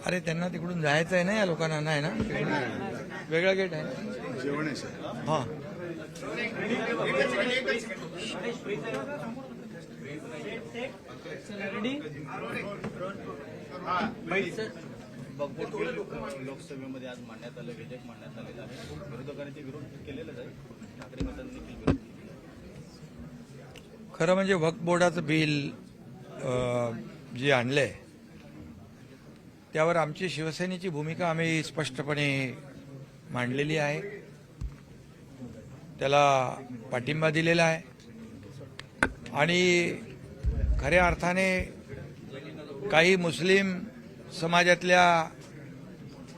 अरे त्यांना तिकडून जायचं आहे ना, या लोकांना नाही ना, वेगळा गेट आहे जेवण हां. लोकसभेमध्ये आज मांडण्यात आलं, विधेयक मांडण्यात आलेलं आहे. विरोधकांनी ते विरोध केलेलाच आहे. ठाकरे गटाने देखील विरोध केलेला आहे. खरं म्हणजे वक्फ बोर्डाचं बिल जे आणलंय त्यावर आमची शिवसेनेची भूमिका आम्ही स्पष्टपणे मांडलेली आहे. त्याला पाठिंबा दिलेला आहे आणि खऱ्या अर्थाने काही मुस्लिम समाजातल्या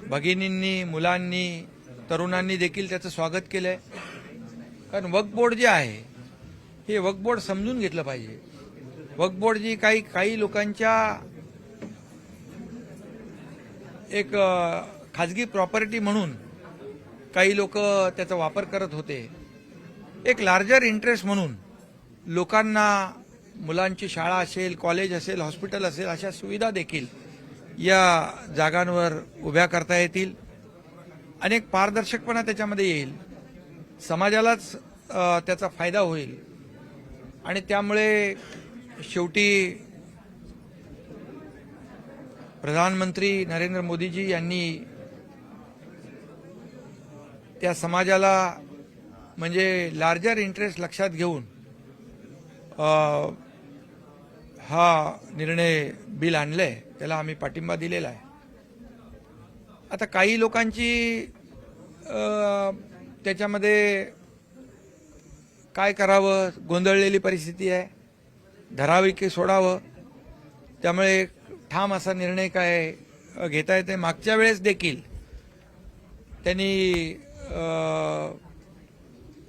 भगिनींनी, मुलांनी, तरुणांनी देखील त्याचं स्वागत केलंय. कारण वक्फ बोर्ड जे आहे हे वक्फ बोर्ड समजून घेतलं पाहिजे. वक्फ बोर्ड जी काही लोकांच्या एक खाजगी प्रॉपर्टी म्हणून काही लोक त्याचा वापर करत होते. एक लार्जर इंटरेस्ट म्हणून लोकांना मुलांची शाळा असेल, कॉलेज असेल, हॉस्पिटल असेल अशा सुविधा देखील या जागांवर उभ्या करता येतील. अनेक पारदर्शकपणा त्याच्यामध्ये येईल, समाजालाच त्याचा फायदा होईल आणि त्यामुळे शेवटी प्रधानमंत्री नरेंद्र मोदीजी यांनी त्या समाजाला म्हणजे लार्जर इंटरेस्ट लक्षात घेऊन हा निर्णय बिल आणलाय, त्याला आम्ही पाठिंबा दिलेला आहे. आता काही लोकांची त्याच्यामध्ये काय करावं, गोंधळलेली परिस्थिती आहे, धरावी की सोडावं, त्यामुळे ठाम असा निर्णय काय घेता येते. मागच्या वेळेस देखील त्यांनी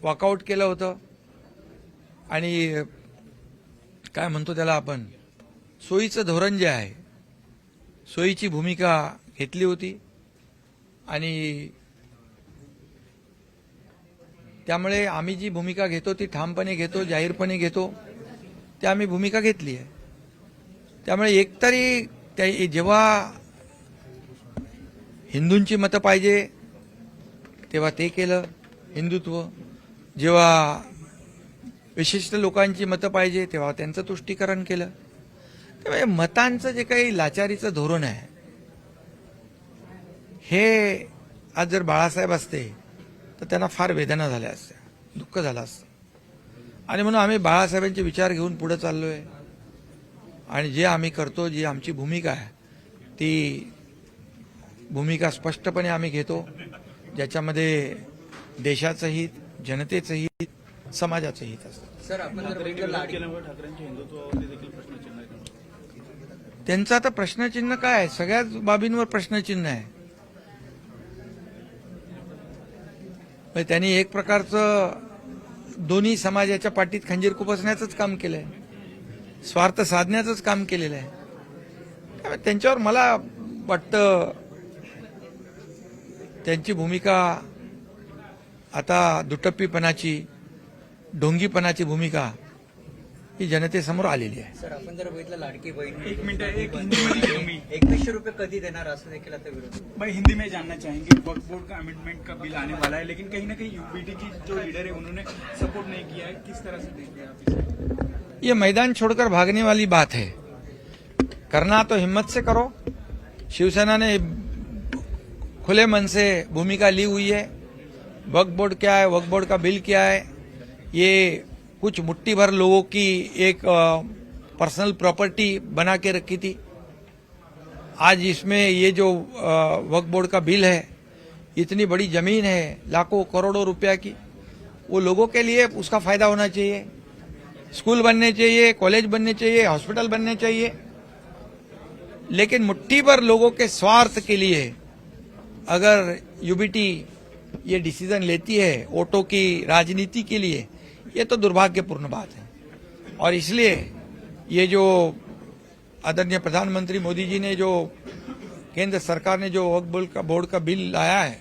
वॉकआउट केलं होतं आणि काय म्हणतो त्याला आपण, सोयीचं धोरण जे आहे, सोयीची भूमिका घेतली होती आणि त्यामुळे आम्ही जी भूमिका घेतो ती ठामपणे घेतो, जाहीरपणे घेतो, ती आम्ही भूमिका घेतली आहे. त्यामुळे एकतरी जेव्हा हिंदूंची मतं पाहिजे तेव्हा ते केलं हिंदुत्व, जेव्हा विशिष्ट लोकांची मतं पाहिजे तेव्हा त्यांचं तुष्टीकरण केलं. त्यामुळे मतांचं जे काही लाचारीचं धोरण आहे हे आज जर बाळासाहेब असते तर त्यांना फार वेदना झाल्या असत्या, दुःख झालं असतं. आणि म्हणून आम्ही बाळासाहेबांचे विचार घेऊन पुढे चाललोय आणि जे आम्ही करतो, जी आमची भूमिका आहे ती भूमिका स्पष्टपणे आम्ही घेतो, ज्याच्यामध्ये देशाचं हित, जनतेचं हित, समाजाचं हित असतं. सर, आपण जर केल्यामुळे ठाकरेंच्या हिंदुत्वावरती देखील प्रश्नचिन्ह आहे. त्यांचं आता प्रश्नचिन्ह काय आहे, सगळ्याच बाबींवर प्रश्नचिन्ह आहे. त्यांनी एक प्रकारचं दोन्ही समाजाच्या पाठीत खंजीर खुपसण्याचंच काम केलंय, स्वार्थ साधण्याचंच काम केलेलं आहे. त्यांच्यावर मला वाटतं त्यांची भूमिका आता दुटप्पीपणाची, ढोंगीपणाची भूमिका ही जनतेसमोर आलेली आहे. सर, आपण जर बघितलं लाडकी बहीण 2100 रुपये कधी देणार असं देखील आता विरोध. मैं हिंदी में जानना चाहेंगे, वक्फ बोर्ड का अमेंडमेंट का बिल आने वाला है, लेकिन कहीं ना कहीं यूपीटी की जो लीडर है उन्होंने सपोर्ट नहीं किया है. किस तरह से देखते हैं आप इसे? ये मैदान छोड़कर भागने वाली बात है. करना तो हिम्मत से करो. शिवसेना ने खुले मन से भूमिका ली हुई है. वक्फ बोर्ड क्या है, वक्फ बोर्ड का बिल क्या है, ये कुछ मुट्ठी भर लोगों की एक पर्सनल प्रॉपर्टी बना के रखी थी. आज इसमें ये जो वक्फ बोर्ड का बिल है, इतनी बड़ी जमीन है, लाखों करोड़ों रुपया की, वो लोगों के लिए उसका फायदा होना चाहिए. स्कूल बनने चाहिए, कॉलेज बनने चाहिए, हॉस्पिटल बनने चाहिए, लेकिन मुट्ठी भर लोगों के स्वार्थ के लिए अगर यूबीटी ये डिसीजन लेती है वोटों की राजनीति के लिए, ये तो दुर्भाग्यपूर्ण बात है. और इसलिए ये जो आदरणीय प्रधानमंत्री मोदी जी ने, जो केंद्र सरकार ने जो वक्फ बोर्ड का बिल लाया है,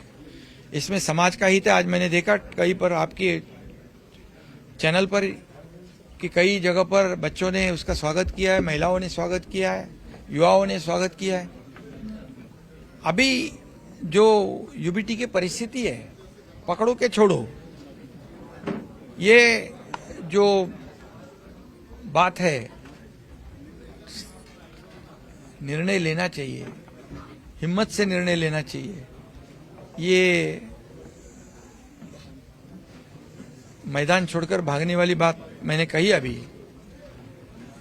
इसमें समाज का हित है. आज मैंने देखा कहीं पर आपके चैनल पर कि कई जगह पर बच्चों ने उसका स्वागत किया है, महिलाओं ने स्वागत किया है, युवाओं ने स्वागत किया है। अभी जो यूबीटी की परिस्थिति है, पकड़ो के छोड़ो, ये जो बात है, निर्णय लेना चाहिए, हिम्मत से निर्णय लेना चाहिए। ये मैदान छोड़कर भागने वाली बात मैंने कही अभी,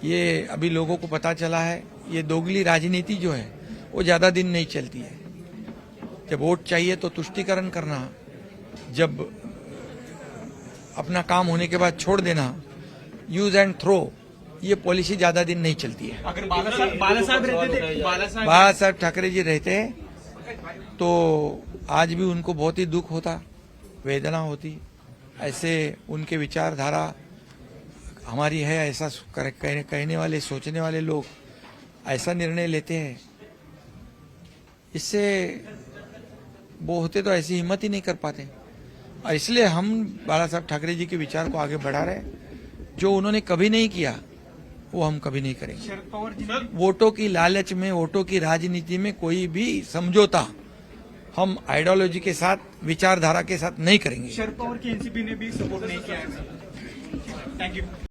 ये अभी लोगों को पता चला है। ये दोगली राजनीति जो है वो ज्यादा दिन नहीं चलती है। जब वोट चाहिए तो तुष्टीकरण करना, जब अपना काम होने के बाद छोड़ देना, यूज एंड थ्रो, ये पॉलिसी ज्यादा दिन नहीं चलती है। अगर बाला साहब ठाकरे जी रहते तो आज भी उनको बहुत ही दुख होता, वेदना होती। ऐसे उनके विचारधारा हमारी है, ऐसा कहने वाले, सोचने वाले लोग ऐसा निर्णय लेते हैं, इससे वो होते तो ऐसी हिम्मत ही नहीं कर पाते। और इसलिए हम बाला साहब ठाकरे जी के विचार को आगे बढ़ा रहे हैं। जो उन्होंने कभी नहीं किया वो हम कभी नहीं करेंगे। शरद पवार जी वोटों की लालच में, वोटों की राजनीति में कोई भी समझौता हम आइडियोलॉजी के साथ, विचारधारा के साथ नहीं करेंगे। शरद पवार की एनसीपी ने भी सपोर्ट नहीं किया है। Thank you.